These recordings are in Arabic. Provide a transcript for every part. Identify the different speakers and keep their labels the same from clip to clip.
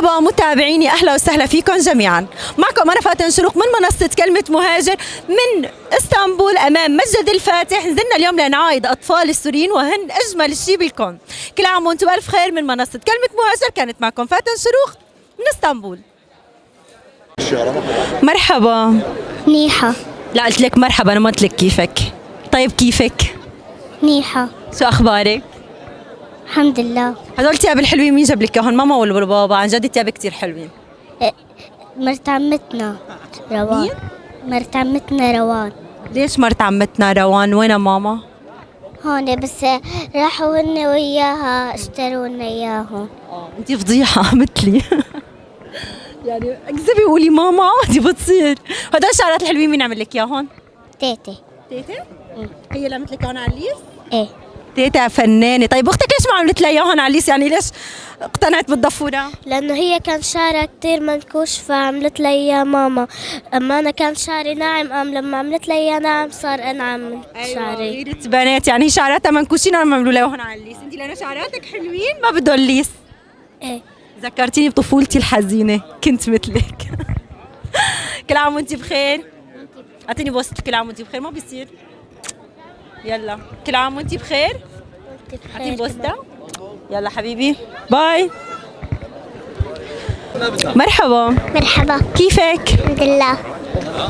Speaker 1: مرحبا متابعيني، اهلا وسهلا فيكم جميعا. معكم انا فاتن شروق من منصه كلمه مهاجر من اسطنبول امام مسجد الفاتح. نزلنا اليوم لنعايد اطفال السوريين وهن اجمل شيء بالكون. كل عام وانتم بالف خير. من منصه كلمه مهاجر كانت معكم فاتن شروق من اسطنبول. مرحبا.
Speaker 2: منيحة.
Speaker 1: لا قلت لك مرحبا، انا ما قلت لك كيفك. طيب كيفك؟
Speaker 2: منيحة.
Speaker 1: شو اخبارك؟
Speaker 2: الحمد لله.
Speaker 1: هدول التياب الحلوين مين جاب لك اياهم، ماما ولا بابا؟ عن جد التياب كثير حلوين.
Speaker 2: مرت عمتنا روان. مرت عمتنا روان.
Speaker 1: ليش مرت عمتنا روان؟ وين ماما؟
Speaker 2: هون بس راحوا هن وياها اشتروا لنا اياهم.
Speaker 1: انتي فضيحة مثلي. يعني اكذبي وقولي ماما عادي بتصير. هدول الشعرات الحلوين مين عمل لك اياهم؟
Speaker 2: تيتي.
Speaker 1: تيتا؟ هي اللي عملت لك اياهم على الليس؟
Speaker 2: ايه.
Speaker 1: تيتا فنانة. طيب اختك ليش ما عملت لها اياهم على الليس؟ يعني ليش اقتنعت بالضفورة؟
Speaker 2: لانه هي كان شعرها كتير منكوش فعملت لها اياه ماما. اما انا كان شعري ناعم، لما عملت لي اياه ناعم صار انعم من شعري.
Speaker 1: غيرة بنات، يعني هي شعراتها منكوشين ولا عملوا لها هون على الليس؟ انت لانه شعراتك حلوين ما بدهم الليس.
Speaker 2: ايه.
Speaker 1: ذكرتيني بطفولتي الحزينة، كنت مثلك. كل عام وانت بخير. اعطيني بوسة كل عام وانت بخير. ما بيصير. يلا كل عام وانت بخير. اعطيني بوسة. يلا حبيبي باي. مرحبا.
Speaker 2: مرحبا.
Speaker 1: كيفك؟
Speaker 2: الحمد لله.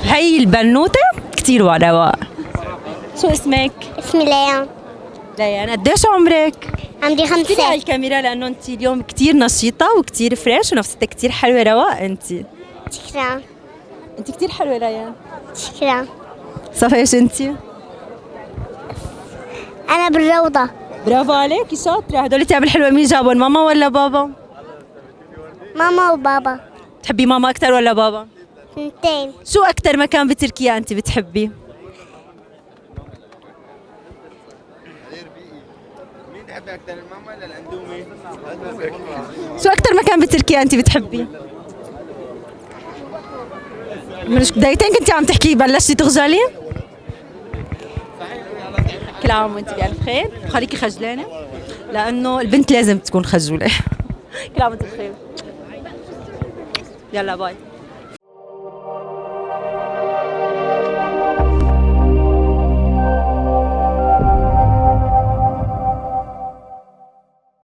Speaker 1: هي البنوتة كتير رواق. شو اسمك؟
Speaker 2: اسمي ليان.
Speaker 1: ليان. قديش عمرك؟
Speaker 2: عندي
Speaker 1: احكي لي على
Speaker 2: 5.
Speaker 1: الكاميرا لانه انت اليوم كتير نشيطة وكتير فريش ونفسيتك كتير حلوة. رواق انت.
Speaker 2: شكرا.
Speaker 1: انت كتير حلوة ليان.
Speaker 2: شكرا.
Speaker 1: صفا ايش انت؟
Speaker 2: انا بالروضة.
Speaker 1: برافو عليكي شاطرة. هدول التياب الحلوة مين جابهم، ماما ولا بابا؟
Speaker 2: ماما وبابا.
Speaker 1: تحبي ماما أكتر ولا بابا؟
Speaker 2: اثنتين.
Speaker 1: شو أكتر مكان بتركيا أنت بتحبي؟
Speaker 3: مين تحبي اكثر، الماما ولا الاندومي؟
Speaker 1: شو أكتر مكان بتركيا أنت بتحبي؟ مش دقيقتين كنتي عم تحكي بلشتي تخجلي؟ كل عام وانت بألف خير. خليكي خجلانة لأنه البنت لازم تكون خجولة. كل عام وانت بخير. يلا باي.